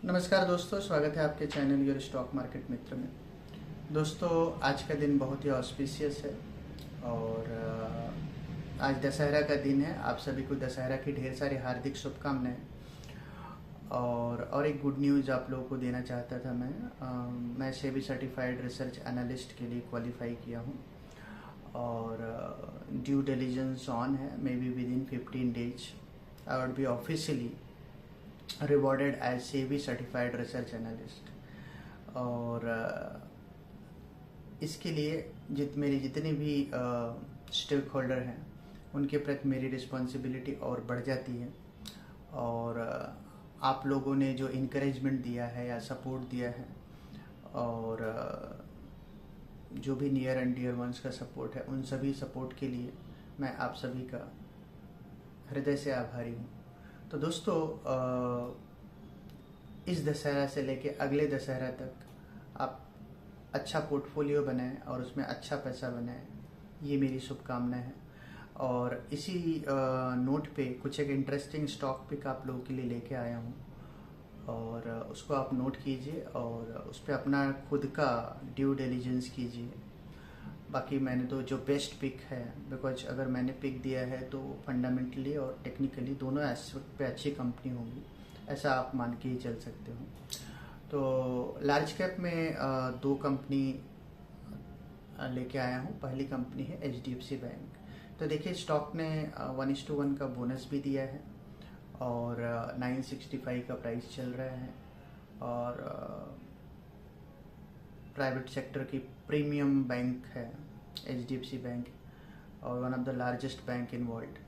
नमस्कार दोस्तों, स्वागत है आपके चैनल योर स्टॉक मार्केट मित्र में। दोस्तों, आज का दिन बहुत ही ऑस्पिशियस है और आज दशहरा का दिन है। आप सभी को दशहरा की ढेर सारी हार्दिक शुभकामनाएं। और एक गुड न्यूज़ आप लोगों को देना चाहता था मैं सेबी सर्टिफाइड रिसर्च एनालिस्ट के लिए क्वालिफाई किया हूँ और ड्यू डिलिजेंस ऑन है। Maybe within 15 days I would be officially rewarded as SEBI certified research analyst. और इसके लिए मेरी जितने भी स्टेक होल्डर हैं उनके प्रति मेरी रिस्पॉन्सिबिलिटी और बढ़ जाती है। और आप लोगों ने जो इनकरेजमेंट दिया है या सपोर्ट दिया है और जो भी नियर एंड डियर वंस का सपोर्ट है, उन सभी सपोर्ट के लिए मैं आप सभी का हृदय से आभारी हूँ। तो दोस्तों, इस दशहरा से लेके अगले दशहरा तक आप अच्छा पोर्टफोलियो बनाएं और उसमें अच्छा पैसा बनाएं, ये मेरी शुभकामना है। और इसी नोट पे कुछ एक इंटरेस्टिंग स्टॉक पिक आप लोगों के लिए लेके आया हूँ और उसको आप नोट कीजिए और उस पर अपना खुद का ड्यू डिलिजेंस कीजिए। बाकी मैंने तो जो बेस्ट पिक है, बिकॉज अगर मैंने पिक दिया है तो फंडामेंटली और टेक्निकली दोनों एस्पेक्ट पे अच्छी कंपनी होगी, ऐसा आप मान के ही चल सकते हो। तो लार्ज कैप में दो कंपनी लेके आया हूँ। पहली कंपनी है HDFC बैंक। तो देखिए, स्टॉक ने 1:1 का बोनस भी दिया है और 965 का प्राइस चल रहा है और प्राइवेट सेक्टर की प्रीमियम बैंक है HDFC बैंक और one of the largest bank in world.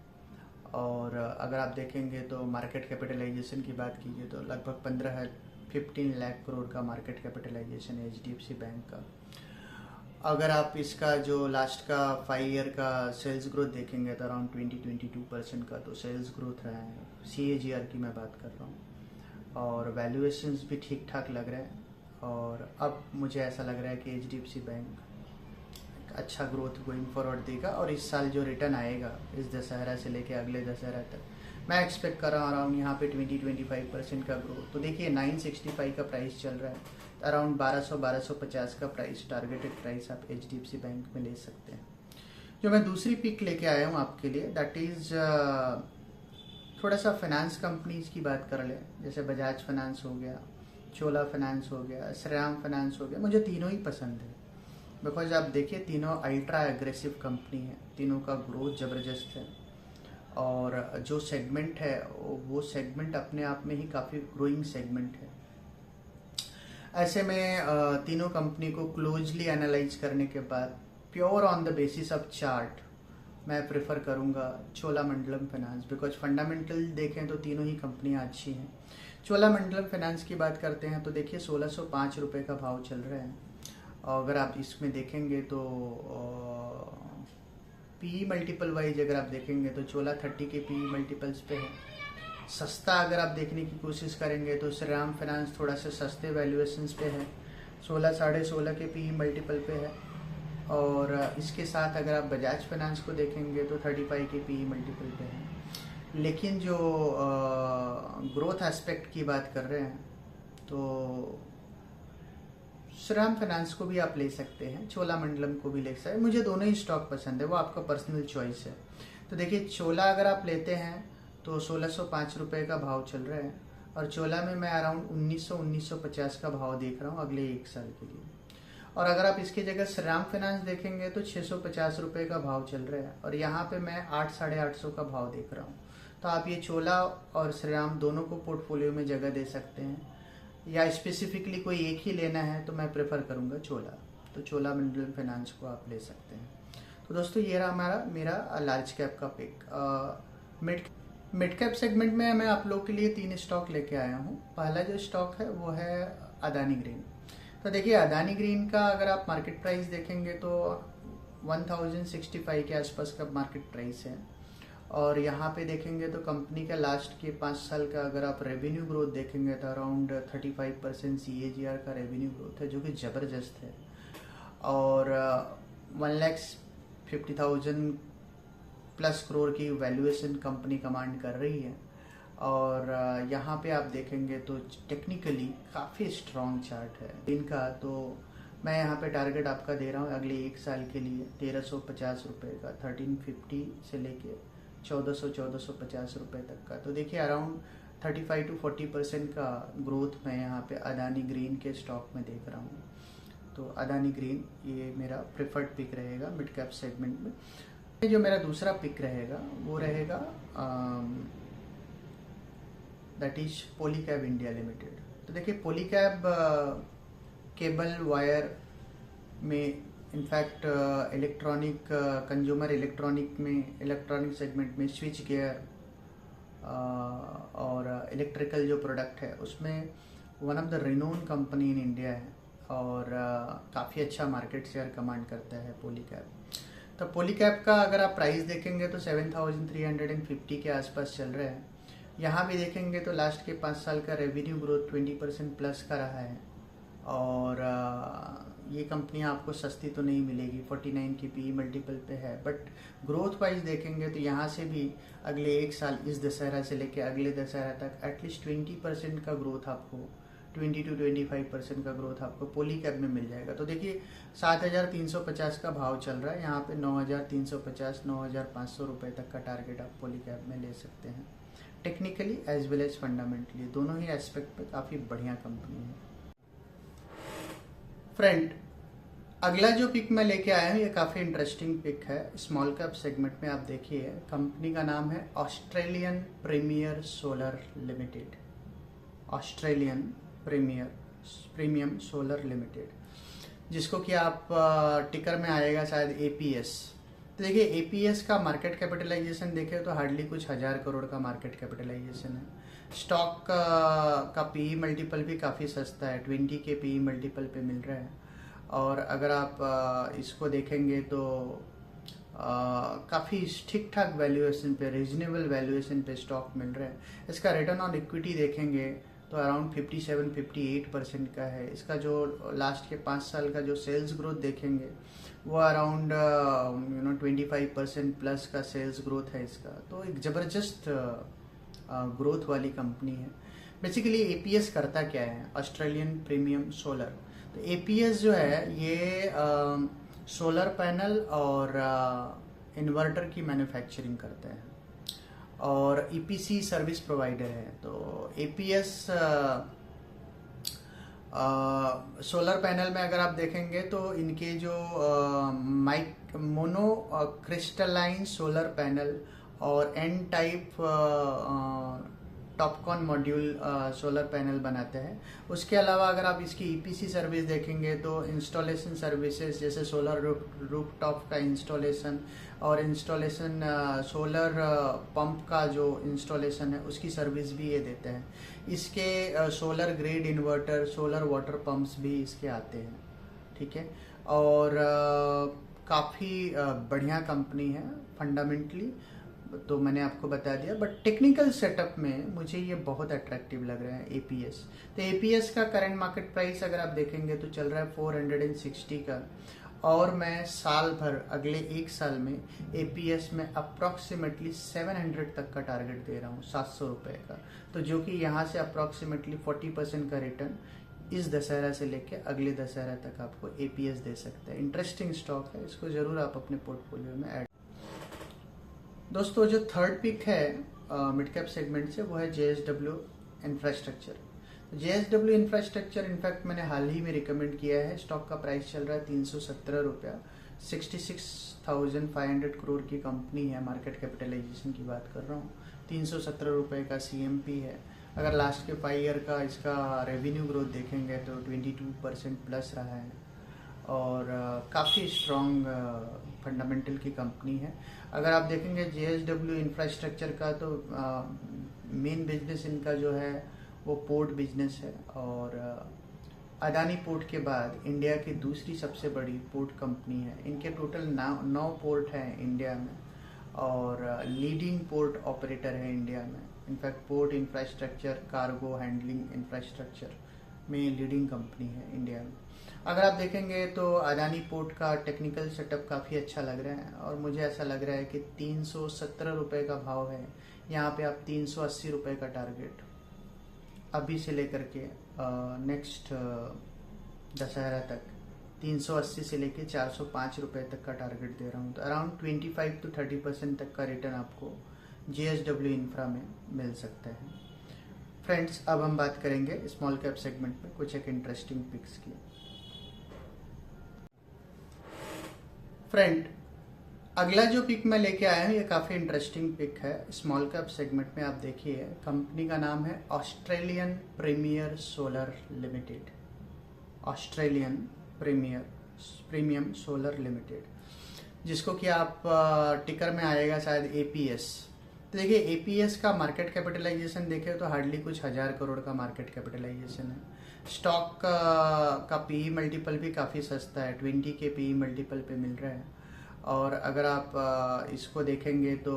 और अगर आप देखेंगे तो मार्केट कैपिटलाइजेशन की बात कीजिए तो लगभग 15 लाख करोड़ का मार्केट कैपिटलाइजेशन है HDFC बैंक का। अगर आप इसका जो लास्ट का 5 ईयर का सेल्स ग्रोथ देखेंगे तो अराउंड 20-22% का तो सेल्स ग्रोथ रहा है। CAGR की मैं बात कर रहा हूँ और वैल्यूएशंस भी ठीक ठाक लग रहे हैं। और अब मुझे ऐसा लग रहा है कि HDFC बैंक अच्छा ग्रोथ गोइंग फॉरवर्ड देगा और इस साल जो रिटर्न आएगा इस दशहरा से लेके अगले दशहरा तक मैं एक्सपेक्ट कर रहा हूँ अराउंड यहाँ पे 20-25% का ग्रोथ। तो देखिए, 965 का प्राइस चल रहा है, अराउंड 1200-1250 का प्राइस, टारगेटेड प्राइस आप HDFC बैंक में ले सकते हैं। जो मैं दूसरी पिक लेके आया हूँ आपके लिए, दैट इज़ थोड़ा सा फाइनेंस कंपनीज की बात कर ले। जैसे बजाज फाइनेंस हो गया, चोला फाइनेंस हो गया, श्रीराम फाइनेंस हो गया। मुझे तीनों ही पसंद है बिकॉज आप देखिए, तीनों अल्ट्रा एग्रेसिव कंपनी है, तीनों का ग्रोथ ज़बरदस्त है और जो सेगमेंट है वो सेगमेंट अपने आप में ही काफ़ी ग्रोइंग सेगमेंट है। ऐसे में तीनों कंपनी को क्लोजली एनालाइज करने के बाद pure on the basis of chart मैं प्रेफर करूंगा चोलामंडलम फाइनेंस, बिकॉज फंडामेंटल देखें तो तीनों ही कंपनियां अच्छी हैं। चोलामंडलम फाइनेंस की बात करते हैं तो देखिए 1605 रुपये का भाव चल रहा है और अगर आप इसमें देखेंगे तो PE मल्टीपल वाइज अगर आप देखेंगे तो चोला 30 के PE मल्टीपल्स पे है। सस्ता अगर आप देखने की कोशिश करेंगे तो श्रीराम फाइनेंस थोड़ा सा सस्ते वैल्यूएशंस पे है, 16-16.5 के PE मल्टीपल पे है। और इसके साथ अगर आप बजाज फाइनेंस को देखेंगे तो 35 के PE मल्टीपल पे है। लेकिन जो ग्रोथ एस्पेक्ट की बात कर रहे हैं तो श्रीराम फाइनेंस को भी आप ले सकते हैं, चोलामंडलम को भी ले सकते हैं। मुझे दोनों ही स्टॉक पसंद है, वो आपका पर्सनल चॉइस है। तो देखिए, चोला अगर आप लेते हैं तो 1605 रुपये का भाव चल रहा है और चोला में मैं अराउंड 1900-1950 का भाव देख रहा हूँ अगले 1 साल के लिए। और अगर आप इसकी जगह श्रीराम फाइनेंस देखेंगे तो 650 रुपये का भाव चल रहा है और यहाँ पे मैं 800-850 का भाव देख रहा हूँ। तो आप ये चोला और श्रीराम दोनों को पोर्टफोलियो में जगह दे सकते हैं, या स्पेसिफिकली कोई एक ही लेना है तो मैं प्रेफर करूँगा चोला। तो चोलामंडलम फाइनेंस को आप ले सकते हैं। तो दोस्तों, ये रहा मेरा लार्ज कैप का पिक। मिड कैप सेगमेंट में मैं आप लोग के लिए 3 स्टॉक लेके आया हूँ। पहला जो स्टॉक है वो है अदानी ग्रीन। तो देखिए, अदानी ग्रीन का अगर आप मार्केट प्राइस देखेंगे तो 1065 के आसपास का मार्केट प्राइस है और यहाँ पे देखेंगे तो कंपनी का लास्ट के 5 साल का अगर आप रेवेन्यू ग्रोथ देखेंगे तो अराउंड 35% CAGR का रेवेन्यू ग्रोथ है, जो कि ज़बरदस्त है। और 1,50,000 प्लस करोड़ की वैल्यूएशन कंपनी कमांड कर रही है और यहाँ पे आप देखेंगे तो टेक्निकली काफ़ी स्ट्रॉन्ग चार्ट है इनका। तो मैं यहाँ पे टारगेट आपका दे रहा हूँ अगले 1 साल के लिए 1350 रुपये का, 1350 से लेके 1450 रुपये तक का। तो देखिए अराउंड 35 to 40% का ग्रोथ मैं यहाँ पे अदानी ग्रीन के स्टॉक में देख रहा हूँ। तो अदानी ग्रीन ये मेरा प्रेफर्ड पिक रहेगा मिड कैप सेगमेंट में। जो मेरा दूसरा पिक रहेगा वो रहेगा that is Polycab India limited. तो देखिए पॉलीकैब केबल वायर में इनफैक्ट इलेक्ट्रॉनिक कंज्यूमर इलेक्ट्रॉनिक में इलेक्ट्रॉनिक सेगमेंट में स्विच गियर और इलेक्ट्रिकल जो प्रोडक्ट है उसमें one of the renowned company in India है और काफ़ी अच्छा मार्केट शेयर कमांड करता है पॉलीकैब। तो पॉलीकैब का अगर आप प्राइस देखेंगे तो 7350 के आसपास चल रहा है। यहाँ भी देखेंगे तो लास्ट के 5 साल का रेवेन्यू ग्रोथ 20% प्लस का रहा है और ये कंपनियाँ आपको सस्ती तो नहीं मिलेगी, 49 की पी मल्टीपल पे है, बट ग्रोथ वाइज देखेंगे तो यहाँ से भी अगले 1 साल इस दशहरा से लेके अगले दशहरा तक एटलीस्ट 20% का ग्रोथ आपको 20 to 25% का ग्रोथ आपको पॉलीकैब में मिल जाएगा। तो देखिए 7350 का भाव चल रहा है, यहाँ पे 9350 9500 रुपये तक का टारगेट आप पॉलीकैब में ले सकते हैं। Technically as well as fundamentally दोनों ही एस्पेक्ट पे काफ़ी बढ़िया कंपनी है। फ्रेंड अगला जो पिक मैं लेके आया हूँ ये काफ़ी इंटरेस्टिंग पिक है स्मॉल कैप सेगमेंट में। आप देखिए कंपनी का नाम है Australian premier solar limited, Australian premium solar limited, जिसको कि आप टिकर में आएगा शायद एपीएस। तो देखिए एपीएस का मार्केट कैपिटलाइजेशन देखें तो हार्डली कुछ 1000 करोड़ का मार्केट कैपिटलाइजेशन है। स्टॉक का पीई मल्टीपल भी काफ़ी सस्ता है, 20 के पीई मल्टीपल पे मिल रहा है। और अगर आप इसको देखेंगे तो काफ़ी ठीक ठाक वैल्यूएशन पे, रीजनेबल वैल्यूएशन पे स्टॉक मिल रहा है। इसका रिटर्न ऑन इक्विटी देखेंगे तो अराउंड 57-58% का है। इसका जो लास्ट के 5 साल का जो सेल्स ग्रोथ देखेंगे वो अराउंड 25% प्लस का सेल्स ग्रोथ है इसका। तो एक ज़बरदस्त ग्रोथ वाली कंपनी है। बेसिकली एपीएस करता क्या है, ऑस्ट्रेलियन प्रीमियम सोलर। तो एपीएस जो है ये सोलर पैनल और इन्वर्टर की मैन्युफैक्चरिंग करते हैं और ईपीसी सर्विस प्रोवाइडर है। तो एपीएस सोलर पैनल में अगर आप देखेंगे तो इनके जो मोनो क्रिस्टलाइन सोलर पैनल और N type TOPCon module solar panel बनाते हैं। उसके अलावा अगर आप इसकी ईपीसी सर्विस देखेंगे तो इंस्टॉलेशन सर्विसेज जैसे सोलर रूफ टॉप का इंस्टॉलेशन और इंस्टॉलेशन सोलर पंप का जो इंस्टॉलेशन है उसकी सर्विस भी ये देते हैं। इसके solar grade inverter, solar water pumps भी इसके आते हैं, ठीक है। और काफ़ी बढ़िया कंपनी है फंडामेंटली, तो मैंने आपको बता दिया। बट टेक्निकल सेटअप में मुझे ये बहुत अट्रैक्टिव लग रहा है एपीएस। तो एपीएस का करंट मार्केट प्राइस अगर आप देखेंगे तो चल रहा है 460 का और मैं साल भर अगले 1 साल में एपीएस में अप्रॉक्सीमेटली 700 तक का टारगेट दे रहा हूँ, 700 रुपये का। तो जो कि यहाँ से अप्रॉक्सीमेटली 40% का रिटर्न इस दशहरा से लेके अगले दशहरा तक आपको एपीएस दे सकता है। इंटरेस्टिंग स्टॉक है, इसको ज़रूर आप अपने पोर्टफोलियो में ऐड। दोस्तों जो थर्ड पिक है मिड कैप सेगमेंट से वो है JSW infrastructure. JSW infrastructure in fact मैंने हाल ही में रिकमेंड किया है। स्टॉक का प्राइस चल रहा है 317 रुपया, 66,500 करोड़ की कंपनी है। मार्केट कैपिटलाइजेशन की बात कर रहा हूँ, 317 रुपये का सीएमपी है। अगर लास्ट के 5 ईयर का इसका रेवेन्यू ग्रोथ देखेंगे तो 22% प्लस रहा है और काफ़ी स्ट्रॉन्ग फंडामेंटल की कंपनी है। अगर आप देखेंगे जेएसडब्ल्यू इंफ्रास्ट्रक्चर का तो मेन बिजनेस इनका जो है वो पोर्ट बिजनेस है और अदानी पोर्ट के बाद इंडिया की दूसरी सबसे बड़ी पोर्ट कंपनी है। इनके टोटल 9 पोर्ट हैं इंडिया में और लीडिंग पोर्ट ऑपरेटर है इंडिया में। In fact port infrastructure, cargo handling infrastructure में लीडिंग कंपनी है इंडिया में। अगर आप देखेंगे तो अदानी पोर्ट का टेक्निकल सेटअप काफ़ी अच्छा लग रहा है और मुझे ऐसा लग रहा है कि 317 रुपये का भाव है, यहाँ पे आप 380 रुपये का टारगेट अभी से लेकर के नेक्स्ट दशहरा तक 380 से लेके 405 रुपये तक का टारगेट दे रहा हूँ। तो अराउंड 25 to 30% तक का रिटर्न आपको JSW इंफ्रा में मिल सकता है। फ्रेंड्स, अब हम बात करेंगे स्मॉल कैप सेगमेंट में कुछ एक इंटरेस्टिंग पिक्स की। फ्रेंड, अगला जो पिक मैं लेके आया हूँ ये काफ़ी इंटरेस्टिंग पिक है। स्मॉल कैप सेगमेंट में आप देखिए, कंपनी का नाम है Australian premier solar limited. Australian premium solar limited, जिसको कि आप टिकर में आएगा शायद APS। तो देखिए, APS का मार्केट कैपिटलाइजेशन देखें तो हार्डली कुछ 1000 करोड़ का मार्केट कैपिटलाइजेशन है। स्टॉक का PE मल्टीपल भी काफ़ी सस्ता है, 20 के PE मल्टीपल पे मिल रहा है। और अगर आप इसको देखेंगे तो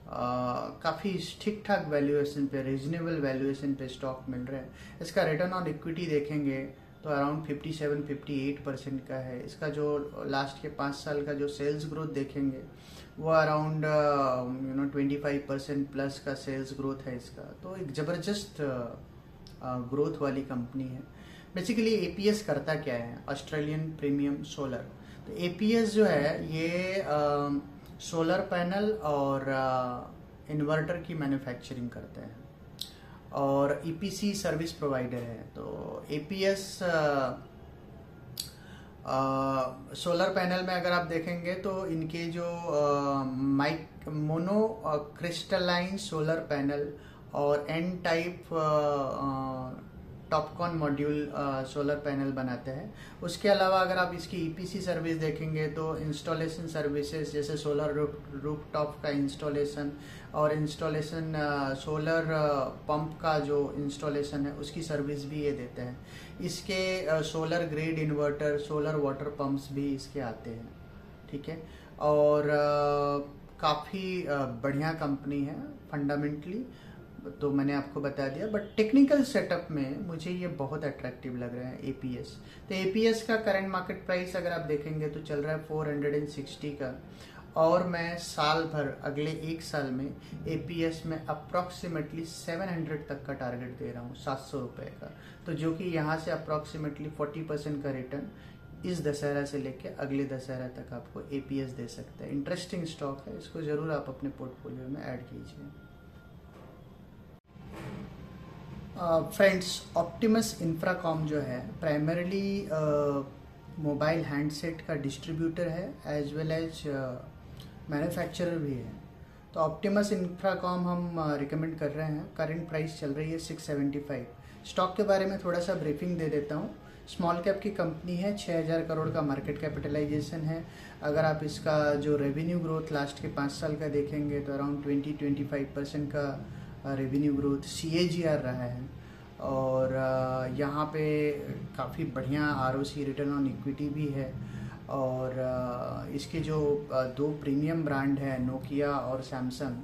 काफ़ी ठीक ठाक वैल्यूएशन पे, रीजनेबल वैल्यूएशन पे स्टॉक मिल रहा है। इसका रिटर्न ऑन इक्विटी देखेंगे तो अराउंड 57-58% का है। इसका जो लास्ट के 5 साल का जो सेल्स ग्रोथ देखेंगे वो अराउंड 25% प्लस का सेल्स ग्रोथ है इसका। तो एक ज़बरदस्त ग्रोथ वाली कंपनी है। बेसिकली APS करता क्या है, ऑस्ट्रेलियन प्रीमियम सोलर। तो APS जो है ये सोलर पैनल और इन्वर्टर की मैन्युफैक्चरिंग करते हैं और EPC सर्विस प्रोवाइडर है। तो APS सोलर पैनल में अगर आप देखेंगे तो इनके जो मोनो क्रिस्टलाइन सोलर पैनल और N type TOPCon module solar panel बनाते हैं। उसके अलावा अगर आप इसकी EPC सर्विस देखेंगे तो इंस्टॉलेशन सर्विसेज जैसे सोलर रूफ टॉप का इंस्टॉलेशन और इंस्टॉलेशन सोलर पंप का जो इंस्टॉलेशन है उसकी सर्विस भी ये देते हैं। इसके solar grid inverter, solar water pumps भी इसके आते हैं, ठीक है। और काफ़ी बढ़िया कंपनी है फंडामेंटली, तो मैंने आपको बता दिया। बट टेक्निकल सेटअप में मुझे ये बहुत अट्रैक्टिव लग रहा है APS। तो APS का करंट मार्केट प्राइस अगर आप देखेंगे तो चल रहा है 460 का, और मैं साल भर अगले 1 साल में APS में अप्रॉक्सीमेटली 700 तक का टारगेट दे रहा हूँ, 700 रुपये का। तो जो कि यहाँ से अप्रॉक्सीमेटली 40% का रिटर्न इस दशहरा से लेके अगले दशहरा तक आपको APS दे सकता है। इंटरेस्टिंग स्टॉक है, इसको ज़रूर आप अपने पोर्टफोलियो में ऐड कीजिए। फ्रेंड्स, ऑप्टिमस इंफ्राकॉम जो है प्राइमरीली मोबाइल हैंडसेट का डिस्ट्रीब्यूटर है एज वेल एज मैन्युफैक्चरर भी है। तो ऑप्टिमस इंफ्राकॉम हम रिकमेंड कर रहे हैं। करंट प्राइस चल रही है 675। स्टॉक के बारे में थोड़ा सा ब्रीफिंग दे देता हूँ। स्मॉल कैप की कंपनी है, 6000 करोड़ का मार्केट कैपिटलाइजेशन है। अगर आप इसका जो रेवेन्यू ग्रोथ लास्ट के 5 साल का देखेंगे तो अराउंड 20-25% का रेवेन्यू ग्रोथ CAGR रहा है। और यहाँ पे काफ़ी बढ़िया ROC रिटर्न ऑन इक्विटी भी है। और इसके जो 2 प्रीमियम ब्रांड है, नोकिया और सैमसंग,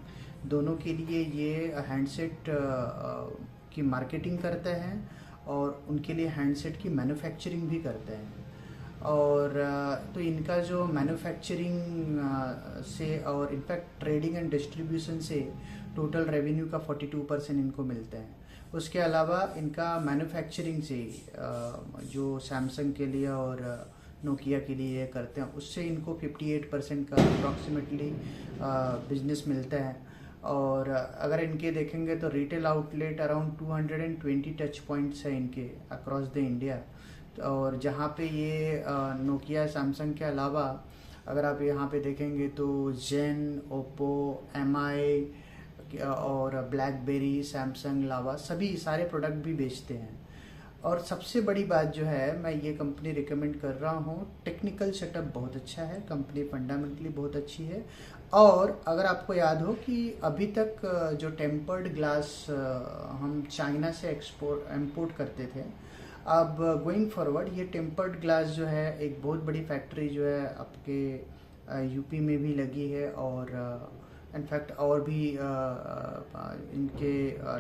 दोनों के लिए ये हैंडसेट की मार्केटिंग करते हैं और उनके लिए हैंडसेट की मैन्युफैक्चरिंग भी करते हैं। और तो इनका जो मैन्युफैक्चरिंग से और इनफैक्ट ट्रेडिंग एंड डिस्ट्रीब्यूशन से टोटल रेवेन्यू का 42% इनको मिलता है। उसके अलावा इनका मैन्युफैक्चरिंग से जो सैमसंग के लिए और नोकिया के लिए करते हैं उससे इनको 58% का अप्रॉक्सीमेटली बिजनेस मिलता है। और अगर इनके देखेंगे तो retail outlet around 220 touch points है इनके अक्रॉस द इंडिया। और जहाँ पे ये नोकिया सैमसंग के अलावा अगर आप यहाँ पे देखेंगे तो जेन, ओप्पो, MI और ब्लैकबेरी, सैमसंग, लावा सभी सारे प्रोडक्ट भी बेचते हैं। और सबसे बड़ी बात जो है, मैं ये कंपनी रिकमेंड कर रहा हूँ, टेक्निकल सेटअप बहुत अच्छा है, कंपनी फंडामेंटली बहुत अच्छी है। और अगर आपको याद हो कि अभी तक जो टेम्पर्ड ग्लास हम चाइना से इंपोर्ट करते थे, अब गोइंग फॉरवर्ड ये टेम्पर्ड ग्लास जो है एक बहुत बड़ी फैक्ट्री जो है आपके यूपी में भी लगी है। और इनफैक्ट और भी इनके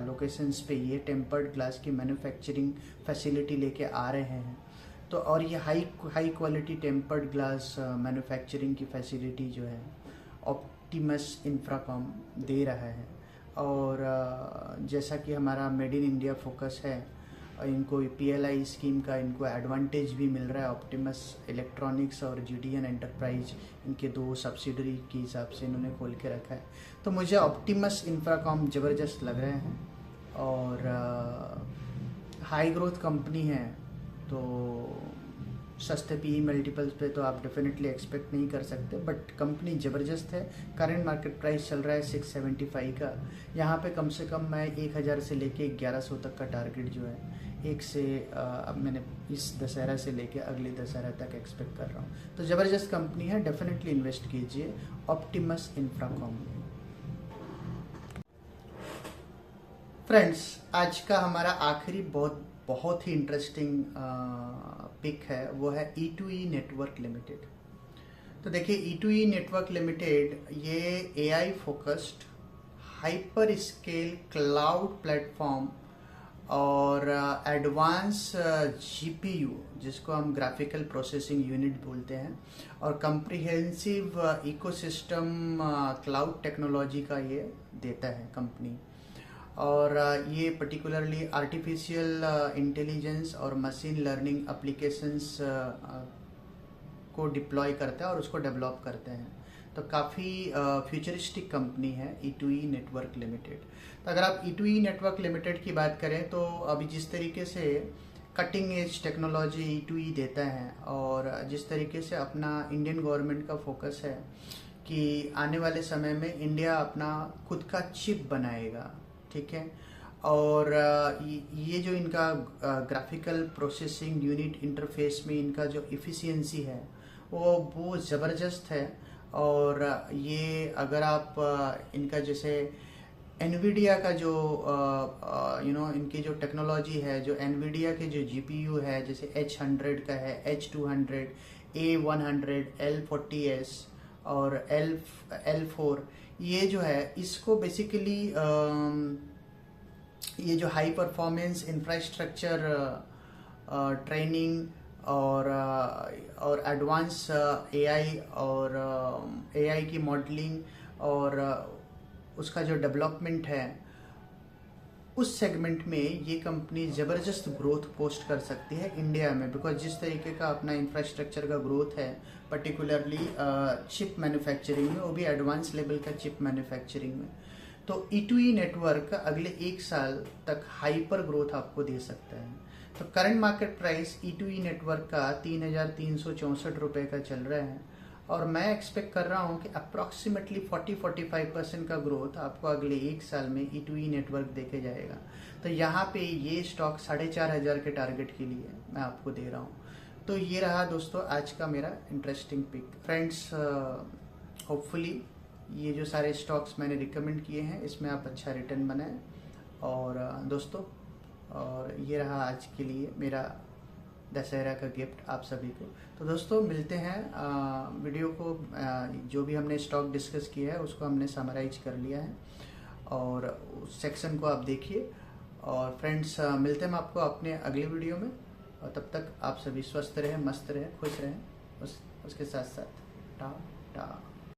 लोकेशंस पे ये टेम्पर्ड ग्लास की मैन्युफैक्चरिंग फैसिलिटी लेके आ रहे हैं। तो और ये high quality tempered glass manufacturing की फैसिलिटी जो है ऑप्टिमस इंफ्राकॉम दे रहा है। और जैसा कि हमारा मेड इन इंडिया फोकस है, इनको PLI स्कीम का इनको एडवांटेज भी मिल रहा है। ऑप्टिमस इलेक्ट्रॉनिक्स और GDN एंटरप्राइज, इनके 2 सब्सिडरी के हिसाब से इन्होंने खोल के रखा है। तो मुझे ऑप्टिमस इंफ्राकॉम ज़बरदस्त लग रहे हैं और हाई ग्रोथ कंपनी है, तो सस्ते PE मल्टीपल्स पे तो आप डेफिनेटली एक्सपेक्ट नहीं कर सकते, बट कंपनी ज़बरदस्त है। करंट मार्केट प्राइस चल रहा है 675 का। यहाँ पे कम से कम मैं 1000 से लेके 1100 तक का टारगेट जो है अब मैंने इस दशहरा से लेके अगले दशहरा तक एक्सपेक्ट कर रहा हूँ। तो ज़बरदस्त कंपनी है, डेफिनेटली इन्वेस्ट कीजिए ऑप्टिमस इंफ्राकॉम में। फ्रेंड्स, आज का हमारा आखिरी बहुत ही इंटरेस्टिंग पिक है, वो है E2E नेटवर्क लिमिटेड। तो देखिए, E2E नेटवर्क लिमिटेड ये AI focused hyper scale cloud platform और एडवांस GPU, जिसको हम ग्राफिकल प्रोसेसिंग यूनिट बोलते हैं, और कंप्रिहेंसिव इकोसिस्टम क्लाउड टेक्नोलॉजी का ये देता है कंपनी। और ये पर्टिकुलरली आर्टिफिशियल इंटेलिजेंस और मशीन लर्निंग एप्लीकेशंस को डिप्लॉय करता है और उसको डेवलप करते हैं। तो काफ़ी फ्यूचरिस्टिक कंपनी है E2E नेटवर्क लिमिटेड। तो अगर आप E2E नेटवर्क लिमिटेड की बात करें, तो अभी जिस तरीके से कटिंग एज टेक्नोलॉजी E2E देता है, और जिस तरीके से अपना इंडियन गवर्नमेंट का फोकस है कि आने वाले समय में इंडिया अपना खुद का चिप बनाएगा, ठीक है, और ये जो इनका ग्राफिकल प्रोसेसिंग यूनिट इंटरफेस में इनका जो इफ़िशियंसी है वो ज़बरदस्त है। और ये अगर आप इनका जैसे एनवीडिया का जो इनकी जो टेक्नोलॉजी है, जो एनवीडिया के जो GPU है, जैसे H100 का है, H200, A100, L40S और L4, ये जो है इसको बेसिकली ये जो हाई परफॉर्मेंस इंफ्रास्ट्रक्चर ट्रेनिंग और एडवांस AI और AI की मॉडलिंग और उसका जो डेवलपमेंट है, उस सेगमेंट में ये कंपनी ज़बरदस्त ग्रोथ पोस्ट कर सकती है इंडिया में। बिकॉज जिस तरीके का अपना इंफ्रास्ट्रक्चर का ग्रोथ है, पर्टिकुलरली चिप मैन्युफैक्चरिंग में, वो भी एडवांस लेवल का चिप मैन्युफैक्चरिंग में, तो E2E नेटवर्क अगले 1 साल तक हाइपर ग्रोथ आपको दे सकता है। तो current market price E2E network का 3,364 रुपये का चल रहा है, और मैं एक्सपेक्ट कर रहा हूँ कि अप्रॉक्सीमेटली 40-45% का ग्रोथ आपको अगले 1 साल में E2E नेटवर्क देके जाएगा। तो यहाँ पे ये स्टॉक 4,500 के टारगेट के लिए मैं आपको दे रहा हूँ। तो ये रहा दोस्तों आज का मेरा इंटरेस्टिंग पिक। फ्रेंड्स, होपफुली ये जो सारे स्टॉक्स मैंने रिकमेंड किए हैं, इसमें आप अच्छा रिटर्न बनाएं। और दोस्तों, और ये रहा आज के लिए मेरा दशहरा का गिफ्ट आप सभी को। तो दोस्तों, मिलते हैं वीडियो को, जो भी हमने स्टॉक डिस्कस किया है उसको हमने समराइज कर लिया है, और उस सेक्शन को आप देखिए। और फ्रेंड्स, मिलते हैं हम आपको अपने अगले वीडियो में, और तब तक आप सभी स्वस्थ रहें, मस्त रहें, खुश रहें। उसके साथ साथ टाटा।